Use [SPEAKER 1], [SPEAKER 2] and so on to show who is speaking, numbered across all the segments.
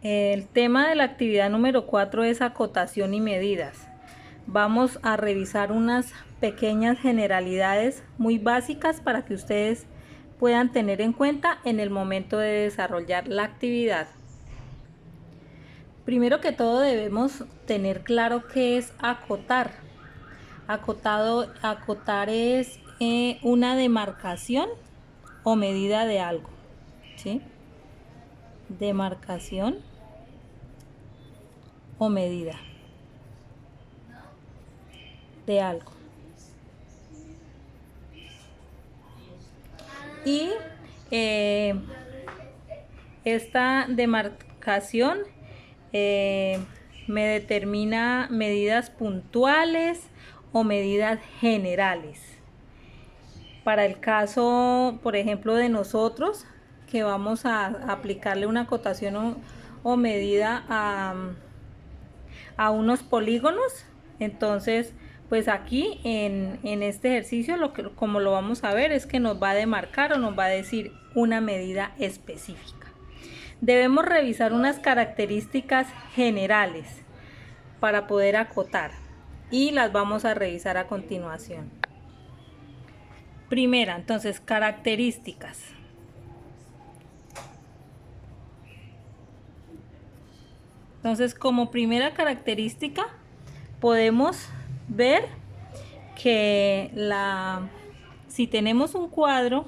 [SPEAKER 1] El tema de la actividad número 4 es acotación y medidas. Vamos a revisar unas pequeñas generalidades muy básicas para que ustedes puedan tener en cuenta en el momento de desarrollar la actividad. Primero que todo debemos tener claro qué es acotar. Acotar es una demarcación o medida de algo, ¿sí? Demarcación o medida de algo. Y esta demarcación me determina medidas puntuales o medidas generales. Para el caso, por ejemplo, de nosotros, que vamos a aplicarle una acotación o medida a unos polígonos, entonces pues aquí en este ejercicio como lo vamos a ver es que nos va a demarcar o nos va a decir una medida específica. Debemos revisar unas características generales para poder acotar y las vamos a revisar a continuación. Primera, entonces, características. Entonces, como primera característica, podemos ver que si tenemos un cuadro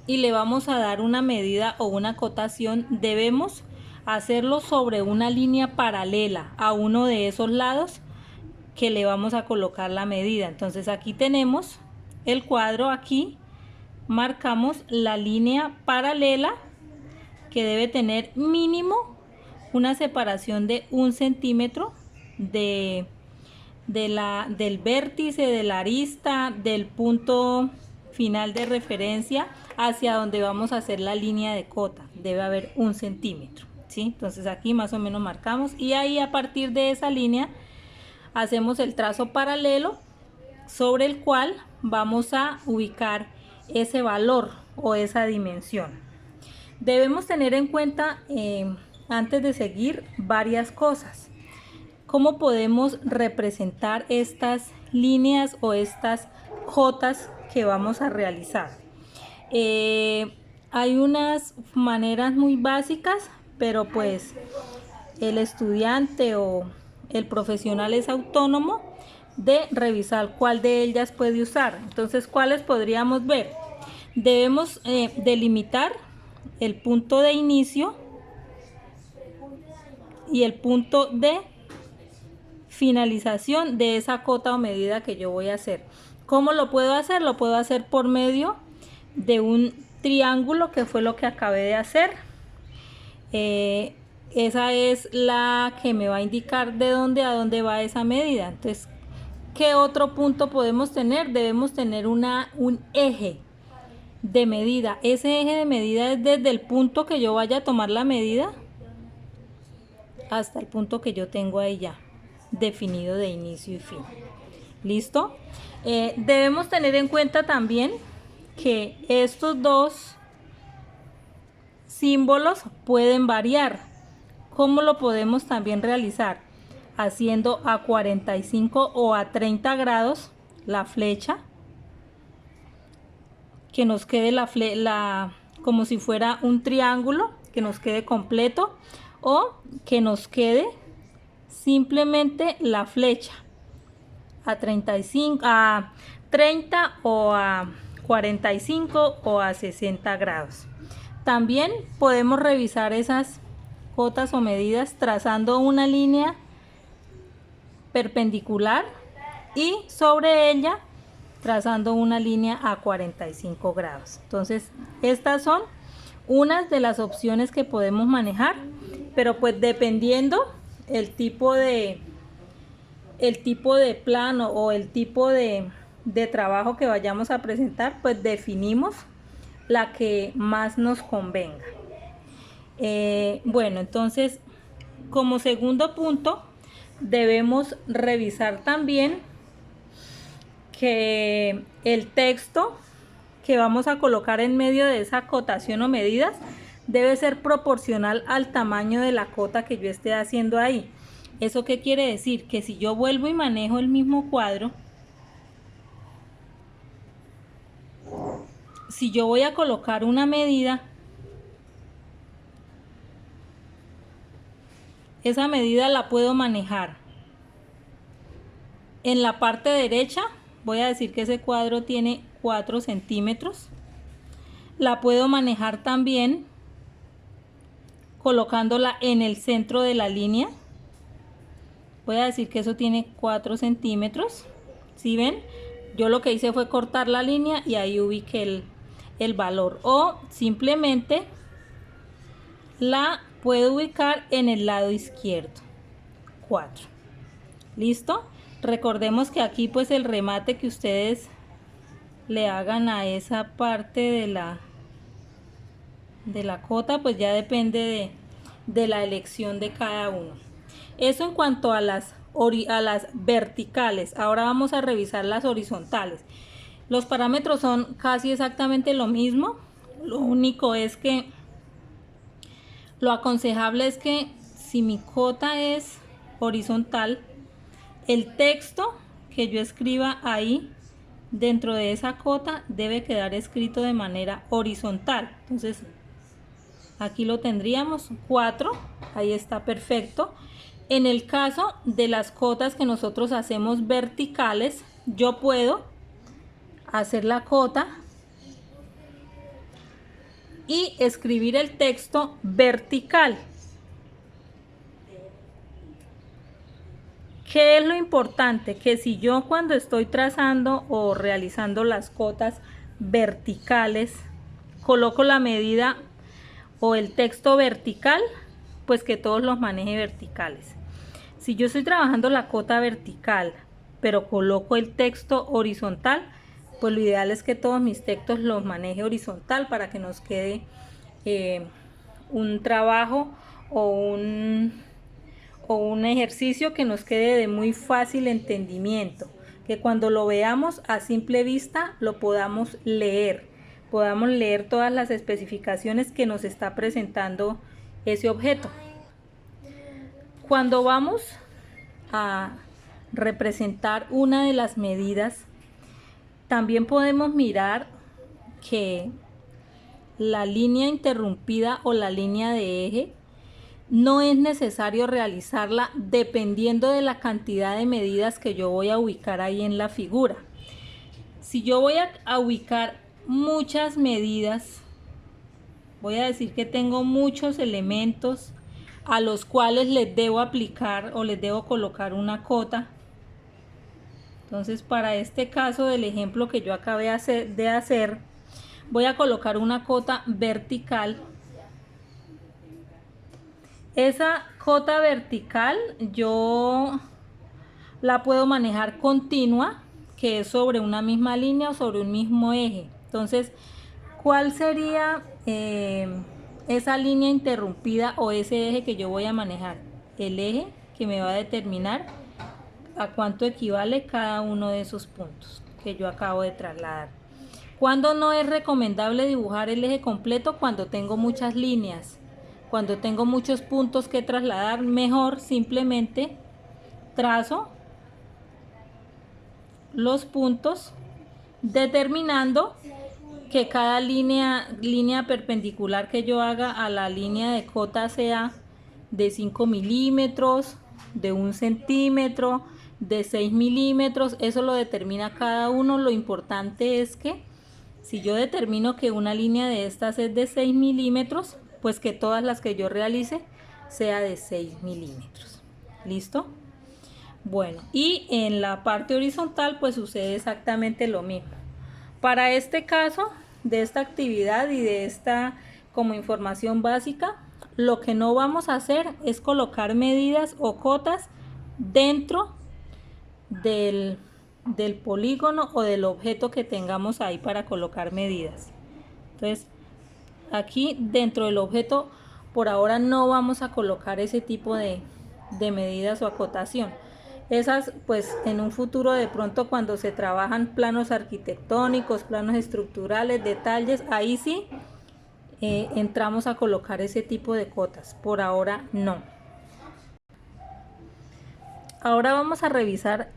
[SPEAKER 1] y le vamos a dar una medida o una acotación, debemos hacerlo sobre una línea paralela a uno de esos lados que le vamos a colocar la medida. Entonces aquí tenemos el cuadro, aquí marcamos la línea paralela que debe tener mínimo una separación de 1 centímetro del vértice, de la arista, del punto final de referencia hacia donde vamos a hacer la línea de cota. Debe haber 1 centímetro, ¿sí? Entonces aquí más o menos marcamos y ahí a partir de esa línea hacemos el trazo paralelo sobre el cual vamos a ubicar ese valor o esa dimensión. Debemos tener en cuenta antes de seguir varias cosas. ¿Cómo podemos representar estas líneas o estas cotas que vamos a realizar? Hay unas maneras muy básicas, pero pues el estudiante o el profesional es autónomo de revisar cuál de ellas puede usar. Entonces, ¿cuáles podríamos ver? Debemos delimitar el punto de inicio y el punto de finalización de esa cota o medida que yo voy a hacer. ¿Cómo lo puedo hacer? Lo puedo hacer por medio de un triángulo, que fue lo que acabé de hacer. Esa es la que me va a indicar de dónde a dónde va esa medida. Entonces, ¿qué otro punto podemos tener? Debemos tener un eje de medida. Ese eje de medida es desde el punto que yo vaya a tomar la medida hasta el punto que yo tengo ahí ya definido de inicio y fin. ¿Listo? Debemos tener en cuenta también que estos dos símbolos pueden variar. ¿Cómo lo podemos también realizar? Haciendo a 45 o a 30 grados la flecha, que nos quede como si fuera un triángulo, que nos quede completo, o que nos quede simplemente la flecha a 35, a 30 o a 45 o a 60 grados. También podemos revisar esas cotas o medidas trazando una línea perpendicular y sobre ella trazando una línea a 45 grados. Entonces, estas son unas de las opciones que podemos manejar, pero pues dependiendo el tipo de plano o el tipo de trabajo que vayamos a presentar, pues definimos la que más nos convenga. Bueno, entonces, como segundo punto, debemos revisar también que el texto que vamos a colocar en medio de esa acotación o medidas debe ser proporcional al tamaño de la cota que yo esté haciendo ahí. ¿Eso qué quiere decir? Que si yo vuelvo y manejo el mismo cuadro, si yo voy a colocar una medida, esa medida la puedo manejar en la parte derecha. Voy a decir que ese cuadro tiene 4 centímetros. La puedo manejar también colocándola en el centro de la línea. Voy a decir que eso tiene 4 centímetros. ¿Sí ven? Yo lo que hice fue cortar la línea y ahí ubiqué el valor. O simplemente la puedo ubicar en el lado izquierdo. 4. ¿Listo? Recordemos que aquí pues el remate que ustedes le hagan a esa parte de la cota pues ya depende de la elección de cada uno. Eso en cuanto a las verticales. Ahora vamos a revisar las horizontales. Los parámetros son casi exactamente lo mismo. Lo único es que lo aconsejable es que si mi cota es horizontal, el texto que yo escriba ahí dentro de esa cota debe quedar escrito de manera horizontal. Entonces aquí lo tendríamos 4, ahí está perfecto. En el caso de las cotas que nosotros hacemos verticales, yo puedo hacer la cota y escribir el texto vertical. ¿Qué es lo importante? Que si yo cuando estoy trazando o realizando las cotas verticales coloco la medida o el texto vertical, pues que todos los maneje verticales. Si yo estoy trabajando la cota vertical pero coloco el texto horizontal, pues lo ideal es que todos mis textos los maneje horizontal para que nos quede un trabajo o un ejercicio que nos quede de muy fácil entendimiento, que cuando lo veamos a simple vista lo podamos leer todas las especificaciones que nos está presentando ese objeto. Cuando vamos a representar una de las medidas, también podemos mirar que la línea interrumpida o la línea de eje no es necesario realizarla dependiendo de la cantidad de medidas que yo voy a ubicar ahí en la figura. Si yo voy a ubicar muchas medidas, voy a decir que tengo muchos elementos a los cuales les debo aplicar o les debo colocar una cota. Entonces para este caso del ejemplo que yo acabé de hacer, voy a colocar una cota vertical. Esa cota vertical yo la puedo manejar continua, que es sobre una misma línea o sobre un mismo eje. Entonces, ¿cuál sería esa línea interrumpida o ese eje que yo voy a manejar? El eje que me va a determinar a cuánto equivale cada uno de esos puntos que yo acabo de trasladar. ¿Cuándo no es recomendable dibujar el eje completo? Cuando tengo muchas líneas. Cuando tengo muchos puntos que trasladar, mejor simplemente trazo los puntos determinando que cada línea perpendicular que yo haga a la línea de cota sea de 5 milímetros, de 1 centímetro, de 6 milímetros. Eso lo determina cada uno. Lo importante es que si yo determino que una línea de estas es de 6 milímetros, pues que todas las que yo realice sea de 6 milímetros. ¿Listo? Bueno, y en la parte horizontal pues sucede exactamente lo mismo. Para este caso de esta actividad y de esta como información básica, lo que no vamos a hacer es colocar medidas o cotas dentro del polígono o del objeto que tengamos ahí para colocar medidas. Entonces aquí dentro del objeto por ahora no vamos a colocar ese tipo de medidas o acotación. Esas pues en un futuro de pronto cuando se trabajan planos arquitectónicos, planos estructurales, detalles, ahí sí entramos a colocar ese tipo de cotas. Por ahora no. Ahora vamos a revisar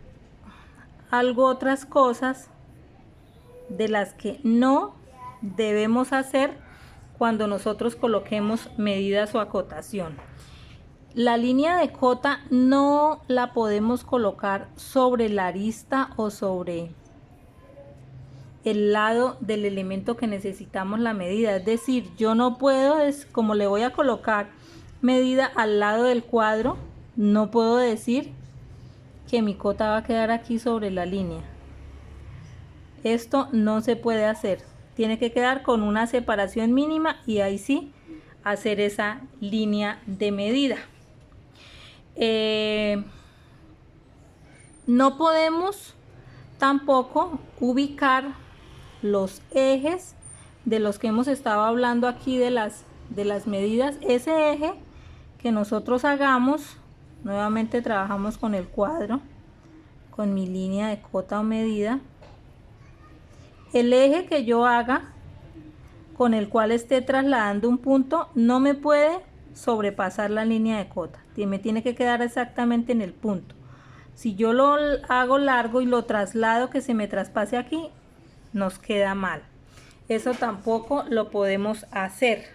[SPEAKER 1] otras cosas de las que no debemos hacer cuando nosotros coloquemos medidas o acotación. La línea de cota no la podemos colocar sobre la arista o sobre el lado del elemento que necesitamos la medida. Es decir, yo no puedo, como le voy a colocar medida al lado del cuadro, no puedo decir que mi cota va a quedar aquí sobre la línea. Esto no se puede hacer. Tiene que quedar con una separación mínima y ahí sí hacer esa línea de medida. No podemos tampoco ubicar los ejes de los que hemos estado hablando aquí de las medidas. Ese eje que nosotros hagamos, nuevamente trabajamos con el cuadro, con mi línea de cota o medida. El eje que yo haga con el cual esté trasladando un punto no me puede sobrepasar la línea de cota, me tiene que quedar exactamente en el punto. Si yo lo hago largo y lo traslado que se me traspase aquí, nos queda mal. Eso tampoco lo podemos hacer.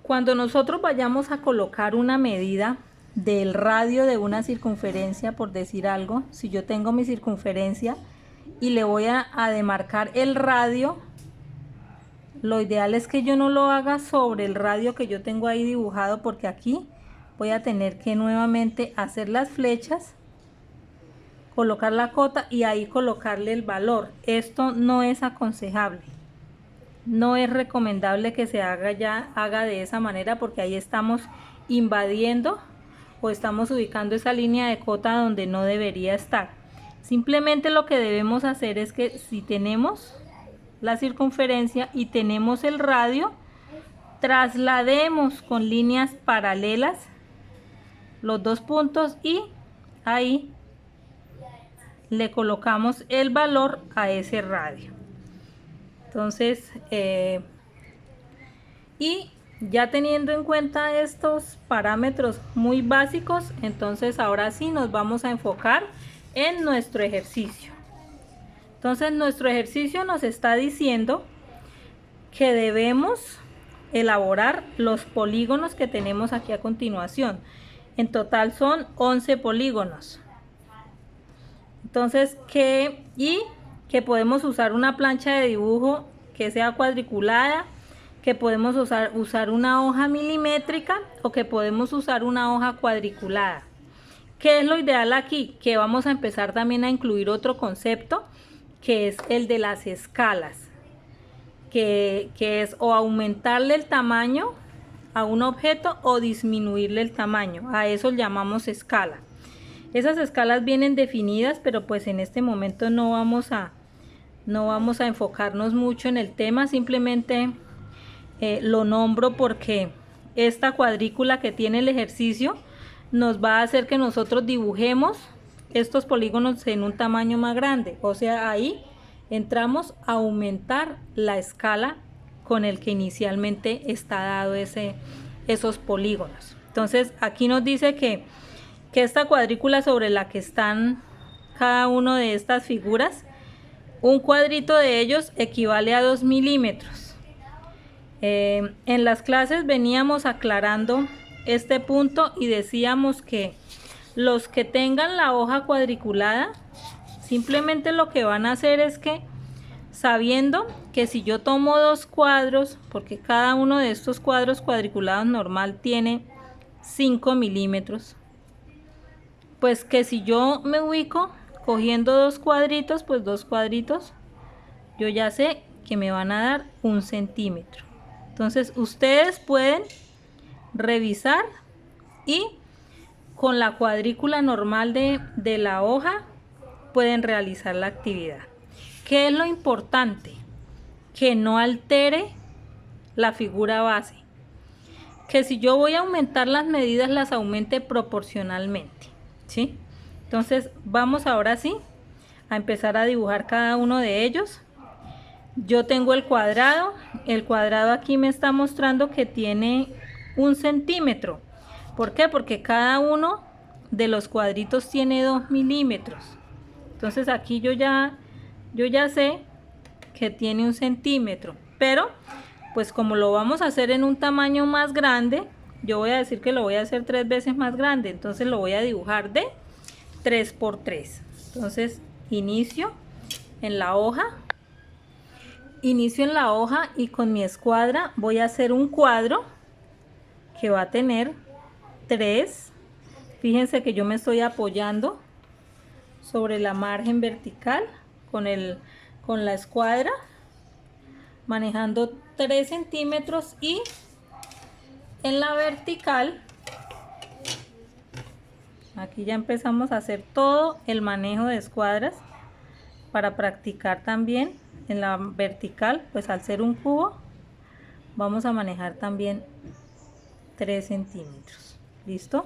[SPEAKER 1] Cuando nosotros vayamos a colocar una medida del radio de una circunferencia, por decir algo, si yo tengo mi circunferencia y le voy a demarcar el radio, lo ideal es que yo no lo haga sobre el radio que yo tengo ahí dibujado, porque aquí voy a tener que nuevamente hacer las flechas, colocar la cota y ahí colocarle el valor. Esto no es aconsejable, no es recomendable que se haga de esa manera, porque ahí estamos invadiendo o estamos ubicando esa línea de cota donde no debería estar. Simplemente lo que debemos hacer es que si tenemos la circunferencia y tenemos el radio, traslademos con líneas paralelas los dos puntos y ahí le colocamos el valor a ese radio. Entonces, y ya teniendo en cuenta estos parámetros muy básicos, entonces ahora sí nos vamos a enfocar en nuestro ejercicio. Entonces nuestro ejercicio nos está diciendo que debemos elaborar los polígonos que tenemos aquí a continuación. En total son 11 polígonos. Entonces que podemos usar una plancha de dibujo que sea cuadriculada, que podemos usar una hoja milimétrica o que podemos usar una hoja cuadriculada. ¿Qué es lo ideal aquí? Que vamos a empezar también a incluir otro concepto, que es el de las escalas, que es o aumentarle el tamaño a un objeto o disminuirle el tamaño. A eso llamamos escala. Esas escalas vienen definidas, pero pues en este momento no vamos a enfocarnos mucho en el tema. Simplemente lo nombro porque esta cuadrícula que tiene el ejercicio nos va a hacer que nosotros dibujemos estos polígonos en un tamaño más grande. O sea, ahí entramos a aumentar la escala con el que inicialmente está dado esos polígonos. Entonces aquí nos dice que esta cuadrícula sobre la que están cada una de estas figuras, un cuadrito de ellos equivale a 2 milímetros. En las clases veníamos aclarando este punto y decíamos que los que tengan la hoja cuadriculada simplemente lo que van a hacer es que, sabiendo que si yo tomo dos cuadros, porque cada uno de estos cuadros cuadriculados normal tiene 5 milímetros, pues que si yo me ubico cogiendo dos cuadritos, pues dos cuadritos, yo ya sé que me van a dar 1 centímetro. Entonces ustedes pueden revisar y con la cuadrícula normal de la hoja pueden realizar la actividad. ¿Qué es lo importante? Que no altere la figura base. Que si yo voy a aumentar las medidas, las aumente proporcionalmente, ¿sí? Entonces vamos ahora sí a empezar a dibujar cada uno de ellos. yo tengo el cuadrado aquí me está mostrando que tiene 1 centímetro. ¿Por qué? Porque cada uno de los cuadritos tiene 2 milímetros. Entonces aquí yo ya sé que tiene 1 centímetro, pero pues como lo vamos a hacer en un tamaño más grande, yo voy a decir que lo voy a hacer 3 veces más grande, entonces lo voy a dibujar de 3 por 3. Entonces inicio en la hoja y con mi escuadra voy a hacer un cuadro que va a tener 3. Fíjense que yo me estoy apoyando sobre la margen vertical con la escuadra, manejando 3 centímetros, y en la vertical aquí ya empezamos a hacer todo el manejo de escuadras para practicar también. En la vertical, pues al ser un cubo vamos a manejar también 3 centímetros. ¿Listo?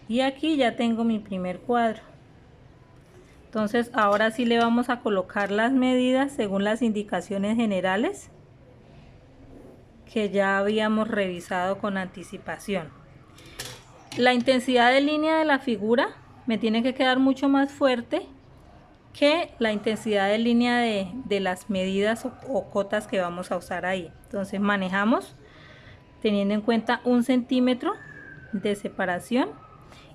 [SPEAKER 1] Y aquí ya tengo mi primer cuadro. Entonces ahora sí le vamos a colocar las medidas según las indicaciones generales que ya habíamos revisado con anticipación. La intensidad de línea de la figura me tiene que quedar mucho más fuerte que la intensidad de línea de las medidas o cotas que vamos a usar ahí. Entonces manejamos teniendo en cuenta 1 centímetro de separación,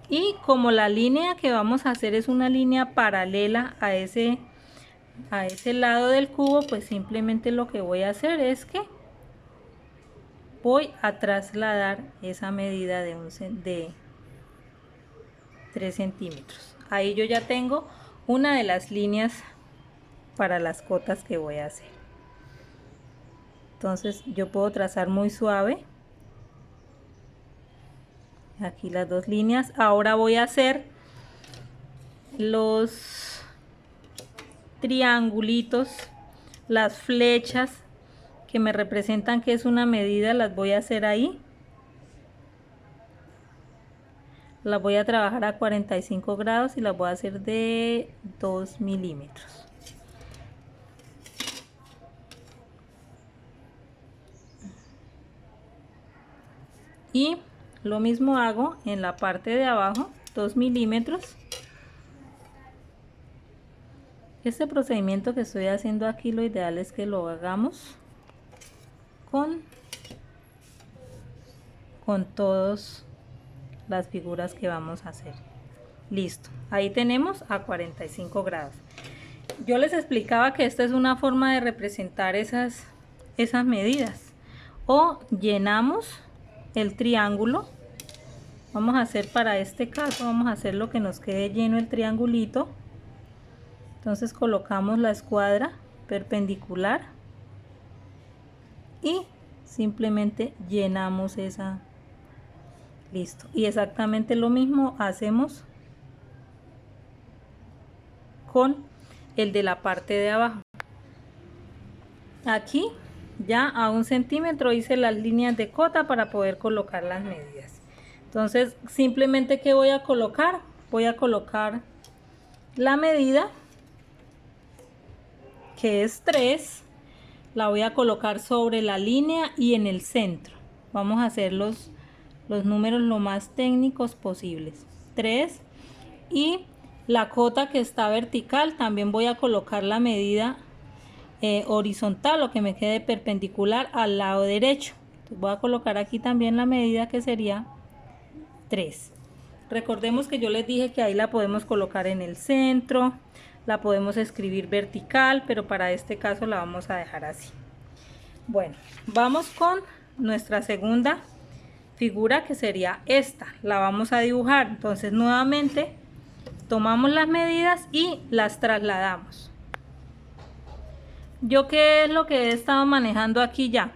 [SPEAKER 1] y como la línea que vamos a hacer es una línea paralela a ese lado del cubo, pues simplemente lo que voy a hacer es que voy a trasladar esa medida de 3 centímetros. Ahí yo ya tengo una de las líneas para las cotas que voy a hacer. Entonces yo puedo trazar muy suave aquí las 2 líneas. Ahora voy a hacer los triangulitos, las flechas que me representan que es una medida, las voy a hacer ahí. Las voy a trabajar a 45 grados y las voy a hacer de 2 milímetros. Y lo mismo hago en la parte de abajo, 2 milímetros. Este procedimiento que estoy haciendo aquí, lo ideal es que lo hagamos con todas las figuras que vamos a hacer. Listo, ahí tenemos a 45 grados. Yo les explicaba que esta es una forma de representar esas medidas. O llenamos el triángulo. Vamos a hacer, para este caso, vamos a hacer lo que nos quede lleno el triangulito. Entonces colocamos la escuadra perpendicular y simplemente llenamos esa. Listo. Y exactamente lo mismo hacemos con el de la parte de abajo. Aquí ya a 1 centímetro hice las líneas de cota para poder colocar las medidas. Entonces simplemente, ¿qué voy a colocar? Voy a colocar la medida, que es 3, la voy a colocar sobre la línea y en el centro. Vamos a hacer los números lo más técnicos posibles. 3, y la cota que está vertical también voy a colocar la medida horizontal, o que me quede perpendicular al lado derecho. Entonces voy a colocar aquí también la medida, que sería 3. Recordemos que yo les dije que ahí la podemos colocar en el centro, la podemos escribir vertical, pero para este caso la vamos a dejar así. Bueno, vamos con nuestra segunda figura, que sería esta. La vamos a dibujar. Entonces nuevamente tomamos las medidas y las trasladamos. Yo, ¿qué es lo que he estado manejando aquí ya?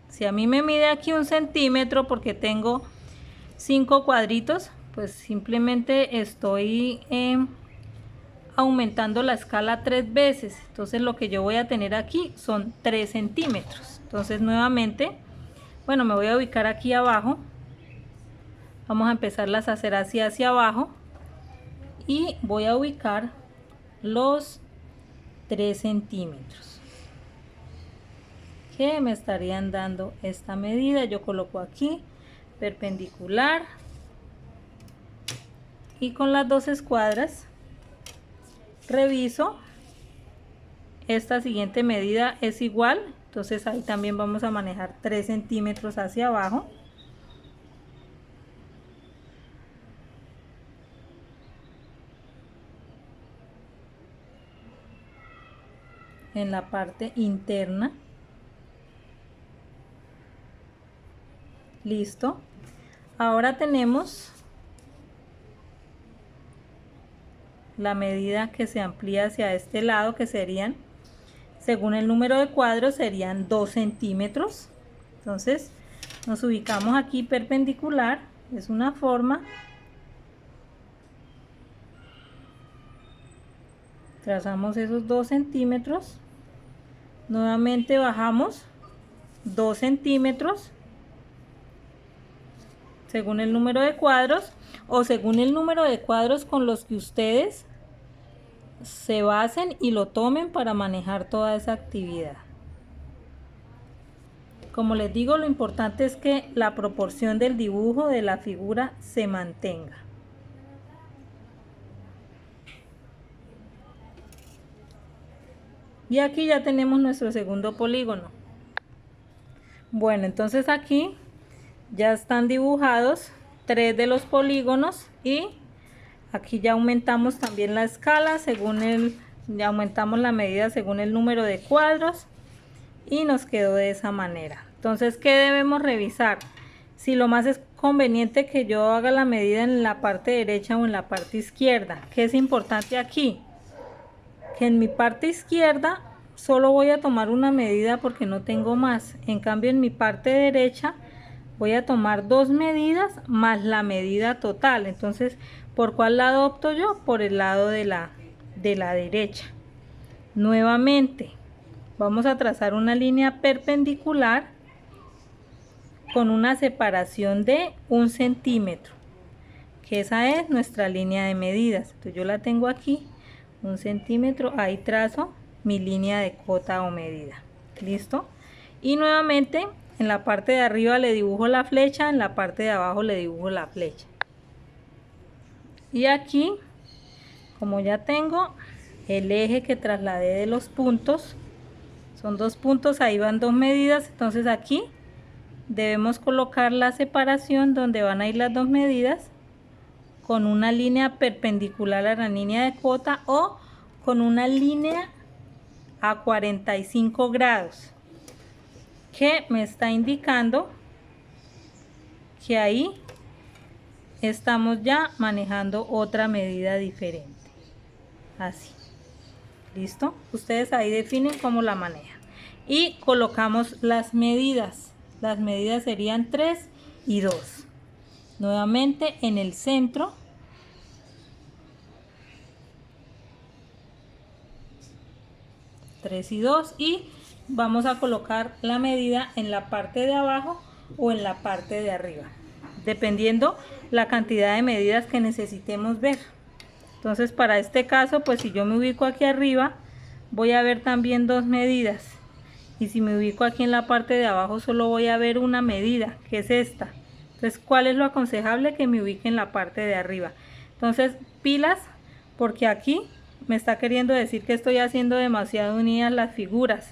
[SPEAKER 1] Si a mí me mide aquí 1 centímetro porque tengo 5 cuadritos, pues simplemente estoy aumentando la escala 3 veces. Entonces lo que yo voy a tener aquí son 3 centímetros. Entonces nuevamente, bueno, me voy a ubicar aquí abajo. Vamos a empezarlas a hacer así hacia abajo. Y voy a ubicar los 3 centímetros, que me estarían dando esta medida. Yo coloco aquí perpendicular y con las dos escuadras reviso. Esta siguiente medida es igual, entonces ahí también vamos a manejar 3 centímetros hacia abajo. En la parte interna. Listo. Ahora tenemos la medida que se amplía hacia este lado, que serían, según el número de cuadros, serían 2 centímetros. Entonces nos ubicamos aquí perpendicular, es una forma. Trazamos esos 2 centímetros. Nuevamente bajamos 2 centímetros según el número de cuadros o según el número de cuadros con los que ustedes se basen y lo tomen para manejar toda esa actividad. Como les digo, lo importante es que la proporción del dibujo de la figura se mantenga. Y aquí ya tenemos nuestro segundo polígono. Bueno, entonces aquí ya están dibujados 3 de los polígonos y aquí ya aumentamos también la escala ya aumentamos la medida según el número de cuadros y nos quedó de esa manera. Entonces, ¿qué debemos revisar? Si lo más es conveniente que yo haga la medida en la parte derecha o en la parte izquierda. ¿Qué es importante aquí? Que en mi parte izquierda solo voy a tomar una medida porque no tengo más. En cambio, en mi parte derecha voy a tomar 2 medidas más la medida total. Entonces, ¿por cuál lado opto yo? Por el lado de la derecha. Nuevamente vamos a trazar una línea perpendicular con una separación de 1 centímetro, que esa es nuestra línea de medidas. Entonces yo la tengo aquí, 1 centímetro, ahí trazo mi línea de cota o medida. ¿Listo? Y nuevamente en la parte de arriba le dibujo la flecha, en la parte de abajo le dibujo la flecha. Y aquí, como ya tengo el eje que trasladé de los puntos, son 2 puntos, ahí van 2 medidas, entonces aquí debemos colocar la separación donde van a ir las 2 medidas con una línea perpendicular a la línea de cota o con una línea a 45 grados que me está indicando que ahí estamos ya manejando otra medida diferente. Así. ¿Listo? Ustedes ahí definen cómo la manejan. Y colocamos las medidas. Las medidas serían 3 y 2. Nuevamente en el centro. Tres y 2. Y vamos a colocar la medida en la parte de abajo o en la parte de arriba, dependiendo la cantidad de medidas que necesitemos ver. Entonces, para este caso, pues si yo me ubico aquí arriba, voy a ver también 2 medidas. Y si me ubico aquí en la parte de abajo, solo voy a ver una medida, que es esta. Entonces, ¿cuál es lo aconsejable? Que me ubique en la parte de arriba. Entonces, pilas, porque aquí me está queriendo decir que estoy haciendo demasiado unidas las figuras,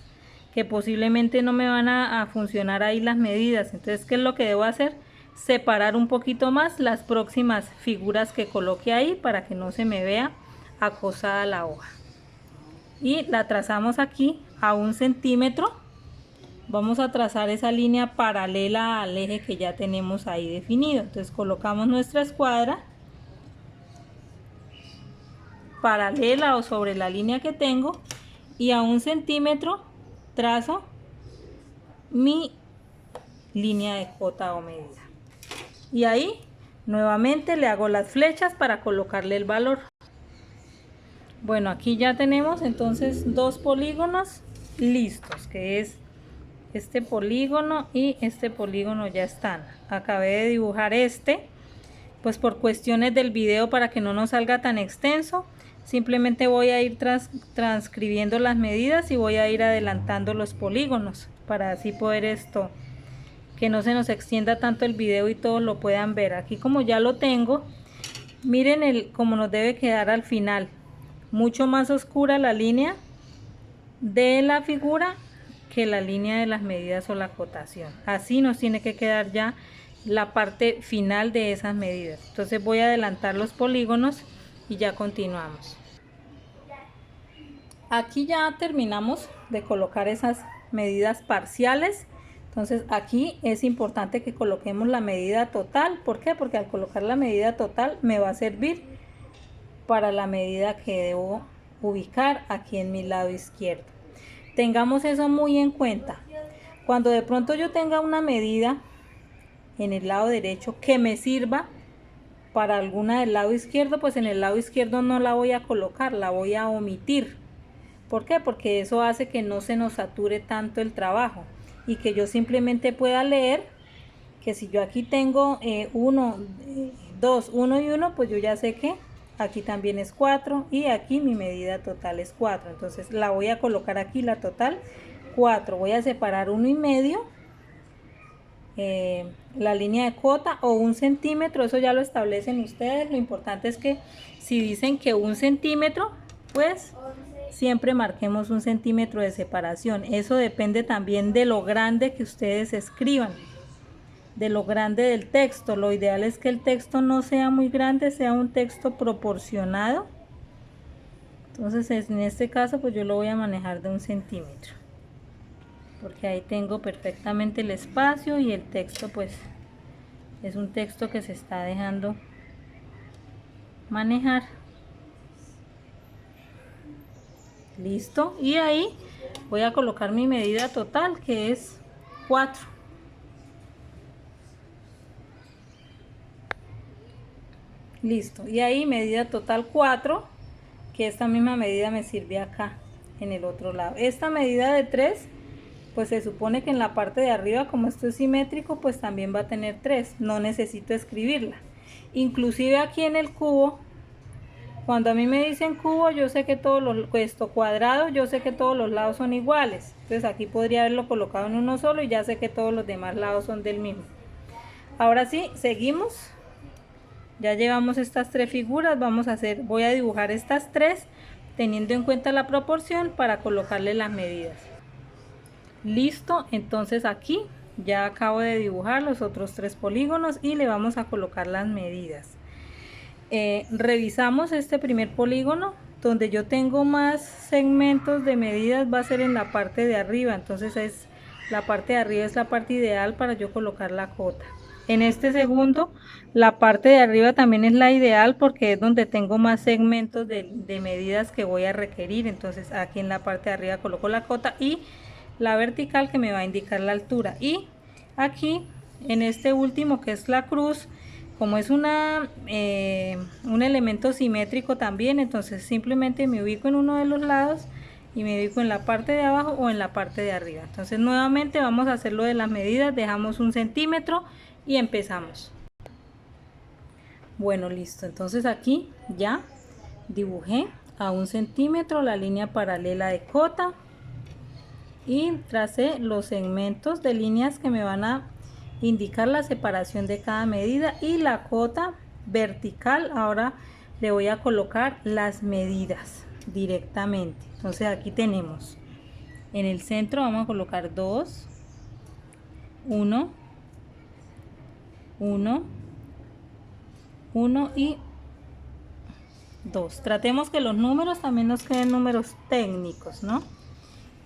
[SPEAKER 1] que posiblemente no me van a funcionar ahí las medidas. Entonces, ¿qué es lo que debo hacer? Separar un poquito más las próximas figuras que coloque ahí para que no se me vea acosada la hoja. Y la trazamos aquí a 1 centímetro. Vamos a trazar esa línea paralela al eje que ya tenemos ahí definido. Entonces colocamos nuestra escuadra paralela o sobre la línea que tengo y a 1 centímetro trazo mi línea de cota o medida. Y ahí nuevamente le hago las flechas para colocarle el valor. Bueno, aquí ya tenemos entonces 2 polígonos listos, que es este polígono y este polígono ya están. Acabé de dibujar este, pues por cuestiones del video para que no nos salga tan extenso, simplemente voy a ir transcribiendo las medidas y voy a ir adelantando los polígonos para así poder que no se nos extienda tanto el video y todos lo puedan ver. Aquí como ya lo tengo, miren cómo nos debe quedar al final, mucho más oscura la línea de la figura que la línea de las medidas o la acotación. Así nos tiene que quedar ya la parte final de esas medidas. Entonces voy a adelantar los polígonos y ya continuamos. Aquí ya terminamos de colocar esas medidas parciales. Entonces aquí es importante que coloquemos la medida total. ¿Por qué? Porque al colocar la medida total me va a servir para la medida que debo ubicar aquí en mi lado izquierdo. Tengamos eso muy en cuenta. Cuando de pronto yo tenga una medida en el lado derecho que me sirva para alguna del lado izquierdo, pues en el lado izquierdo no la voy a colocar, la voy a omitir. ¿Por qué? Porque eso hace que no se nos sature tanto el trabajo y que yo simplemente pueda leer que si yo aquí tengo 1, 2, 1 y 1, pues yo ya sé que aquí también es 4 y aquí mi medida total es 4. Entonces la voy a colocar aquí, la total 4. Voy a separar 1,5, la línea de cota o 1 centímetro, eso ya lo establecen ustedes. Lo importante es que si dicen que 1 centímetro, pues siempre marquemos 1 centímetro de separación. Eso depende también de lo grande que ustedes escriban, de lo grande del texto. Lo ideal es que el texto no sea muy grande, sea un texto proporcionado. Entonces en este caso pues yo lo voy a manejar de 1 centímetro, porque ahí tengo perfectamente el espacio y el texto pues es un texto que se está dejando manejar. Listo, y ahí voy a colocar mi medida total, que es 4. Listo, y ahí medida total 4, que esta misma medida me sirve acá en el otro lado. Esta medida de 3, pues se supone que en la parte de arriba, como esto es simétrico, pues también va a tener 3, no necesito escribirla. Inclusive aquí en el cubo, cuando a mí me dicen cubo, yo sé que cuadrado, yo sé que todos los lados son iguales. Entonces aquí podría haberlo colocado en uno solo y ya sé que todos los demás lados son del mismo. Ahora sí, seguimos. Ya llevamos estas 3 figuras. Voy a dibujar estas 3 teniendo en cuenta la proporción para colocarle las medidas. Listo, entonces aquí ya acabo de dibujar los otros 3 polígonos y le vamos a colocar las medidas. Revisamos este primer polígono. Donde yo tengo más segmentos de medidas va a ser en la parte de arriba, entonces la parte de arriba es la parte ideal para yo colocar la cota. En este segundo, la parte de arriba también es la ideal porque es donde tengo más segmentos de medidas que voy a requerir. Entonces aquí en la parte de arriba coloco la cota y la vertical que me va a indicar la altura. Y aquí en este último, que es la cruz, como es un elemento simétrico también, entonces simplemente me ubico en uno de los lados y me ubico en la parte de abajo o en la parte de arriba. Entonces nuevamente vamos a hacer lo de las medidas, dejamos 1 centímetro y empezamos. Bueno, listo, entonces aquí ya dibujé a 1 centímetro la línea paralela de cota y tracé los segmentos de líneas que me van a indicar la separación de cada medida, y la cota vertical ahora le voy a colocar las medidas directamente. Entonces aquí tenemos en el centro, vamos a colocar 2, 1, 1, 1 y 2. Tratemos que los números también nos queden números técnicos, ¿no?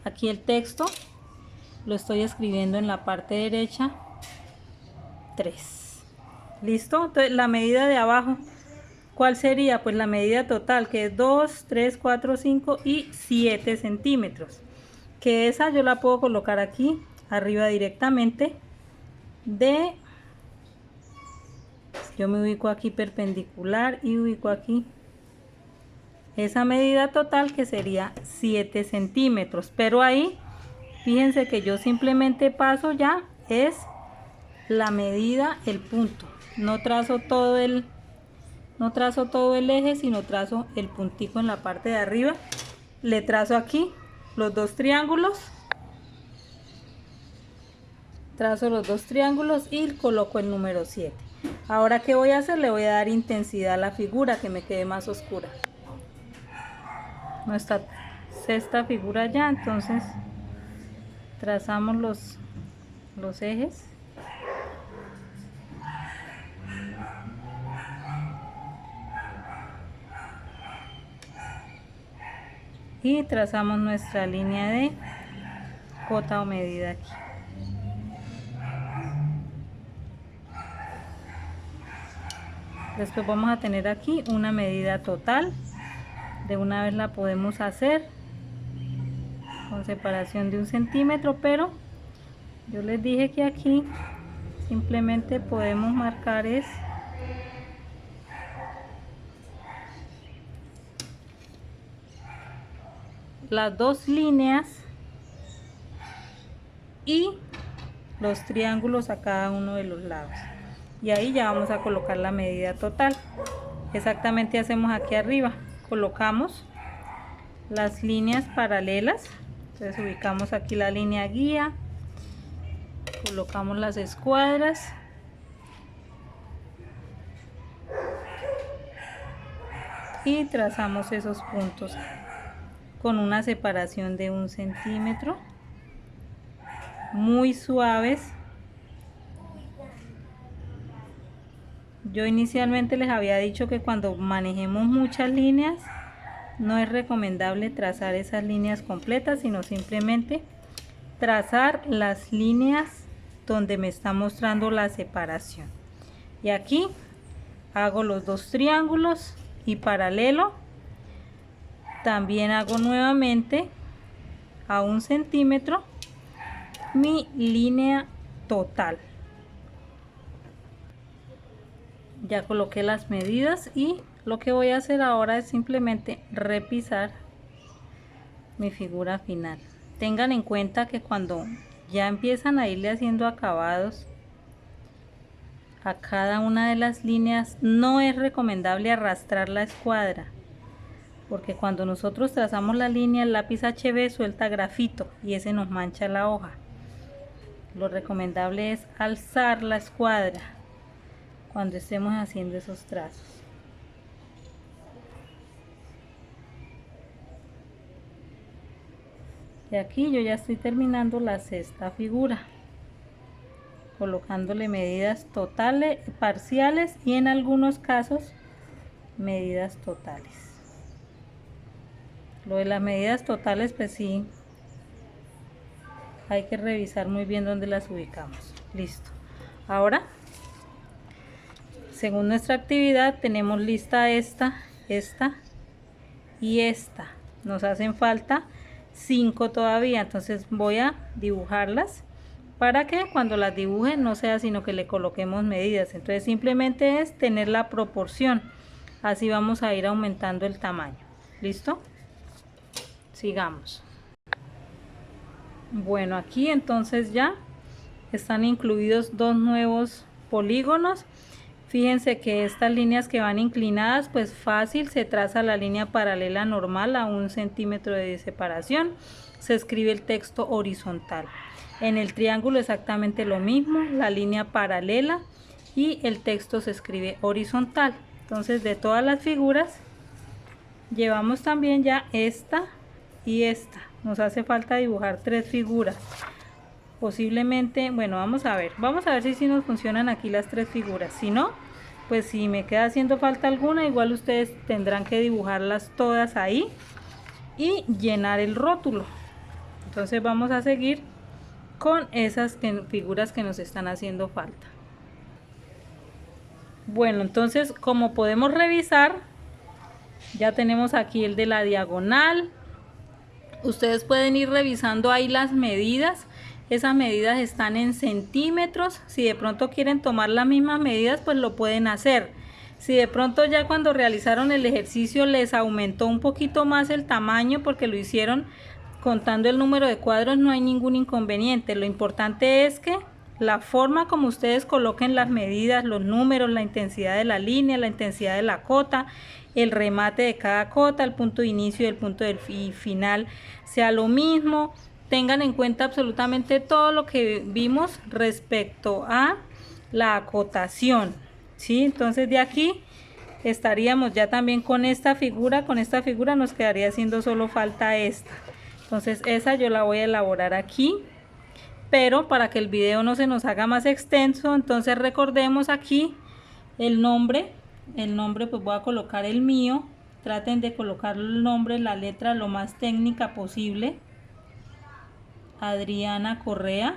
[SPEAKER 1] Aquí el texto lo estoy escribiendo en la parte derecha, 3. Listo. Entonces la medida de abajo, ¿cuál sería? Pues la medida total, que es 2, 3, 4, 5 y 7 centímetros, que esa yo la puedo colocar aquí arriba directamente. Yo me ubico aquí perpendicular y ubico aquí esa medida total, que sería 7 centímetros, pero ahí fíjense que yo simplemente paso ya es la medida, el punto, no trazo todo el no trazo todo el eje, sino trazo el puntico en la parte de arriba. Le trazo aquí los dos triángulos, trazo los dos triángulos y coloco el número 7. Ahora, ¿qué voy a hacer? Le voy a dar intensidad a la figura, que me quede más oscura. Nuestra sexta figura ya, entonces trazamos los ejes. Y trazamos nuestra línea de cota o medida aquí. Después vamos a tener aquí una medida total. De una vez la podemos hacer con separación de 1 centímetro, pero yo les dije que aquí simplemente podemos marcar las dos líneas y los triángulos a cada uno de los lados, y ahí ya vamos a colocar la medida total. Exactamente hacemos aquí arriba, colocamos las líneas paralelas, entonces ubicamos aquí la línea guía, colocamos las escuadras y trazamos esos puntos con una separación de 1 centímetro, muy suaves. Yo inicialmente les había dicho que cuando manejemos muchas líneas no es recomendable trazar esas líneas completas, sino simplemente trazar las líneas donde me está mostrando la separación. Y aquí hago los dos triángulos y paralelo también hago nuevamente a 1 centímetro mi línea total. Ya coloqué las medidas y lo que voy a hacer ahora es simplemente repisar mi figura final. Tengan en cuenta que cuando ya empiezan a irle haciendo acabados a cada una de las líneas, no es recomendable arrastrar la escuadra, porque cuando nosotros trazamos la línea, el lápiz HB suelta grafito y ese nos mancha la hoja. Lo recomendable es alzar la escuadra cuando estemos haciendo esos trazos. Y aquí yo ya estoy terminando la sexta figura, colocándole medidas totales, parciales y en algunos casos medidas totales. Lo de las medidas totales, pues sí, hay que revisar muy bien dónde las ubicamos. Listo. Ahora, según nuestra actividad, tenemos lista esta y esta. Nos hacen falta 5 todavía, entonces voy a dibujarlas para que cuando las dibuje no sea sino que le coloquemos medidas. Entonces simplemente es tener la proporción, así vamos a ir aumentando el tamaño. ¿Listo? Sigamos. Bueno, aquí entonces ya están incluidos dos nuevos polígonos. Fíjense que estas líneas que van inclinadas, pues fácil, se traza la línea paralela normal a 1 centímetro de separación, se escribe el texto horizontal. En el triángulo exactamente lo mismo, la línea paralela y el texto se escribe horizontal. Entonces, de todas las figuras llevamos también ya esta y esta. Nos hace falta dibujar 3 figuras. Posiblemente, bueno, vamos a ver si nos funcionan aquí las 3 figuras. Si no, pues si me queda haciendo falta alguna, igual ustedes tendrán que dibujarlas todas ahí y llenar el rótulo. Entonces vamos a seguir con esas figuras que nos están haciendo falta. Bueno, entonces como podemos revisar, ya tenemos aquí el de la diagonal. Ustedes pueden ir revisando ahí las medidas. Esas medidas están en centímetros. Si de pronto quieren tomar las mismas medidas, pues lo pueden hacer. Si de pronto ya cuando realizaron el ejercicio les aumentó un poquito más el tamaño porque lo hicieron contando el número de cuadros, no hay ningún inconveniente. Lo importante es que la forma como ustedes coloquen las medidas, los números, la intensidad de la línea, la intensidad de la cota, el remate de cada cota, el punto de inicio y el punto del final sea lo mismo. Tengan en cuenta absolutamente todo lo que vimos respecto a la acotación, ¿sí? Entonces de aquí estaríamos ya también con esta figura. Con esta figura nos quedaría haciendo solo falta esta. Entonces esa yo la voy a elaborar aquí, pero para que el video no se nos haga más extenso, entonces recordemos aquí el nombre pues voy a colocar el mío. Traten de colocar el nombre, la letra lo más técnica posible. Adriana Correa.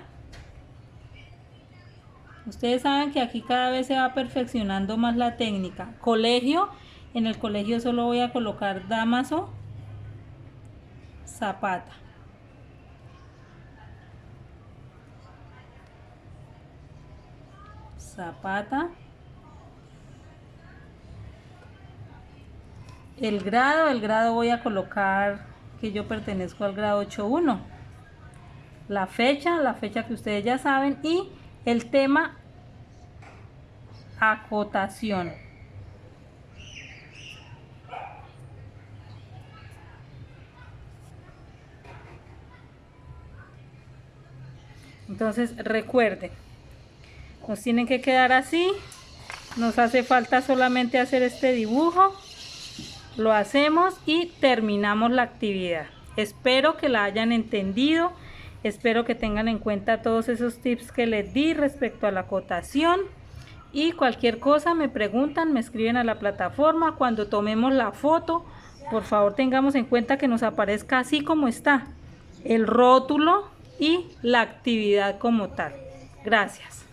[SPEAKER 1] Ustedes saben que aquí cada vez se va perfeccionando más la técnica. Colegio, en el colegio solo voy a colocar Dámaso Zapata. El grado voy a colocar que yo pertenezco al grado 8.1. La fecha que ustedes ya saben, y el tema acotación. Entonces recuerden, nos tienen que quedar así. Nos hace falta solamente hacer este dibujo, lo hacemos y terminamos la actividad. Espero que la hayan entendido, espero que tengan en cuenta todos esos tips que les di respecto a la acotación, y cualquier cosa me preguntan, me escriben a la plataforma. Cuando tomemos la foto, por favor tengamos en cuenta que nos aparezca así como está, el rótulo y la actividad como tal. Gracias.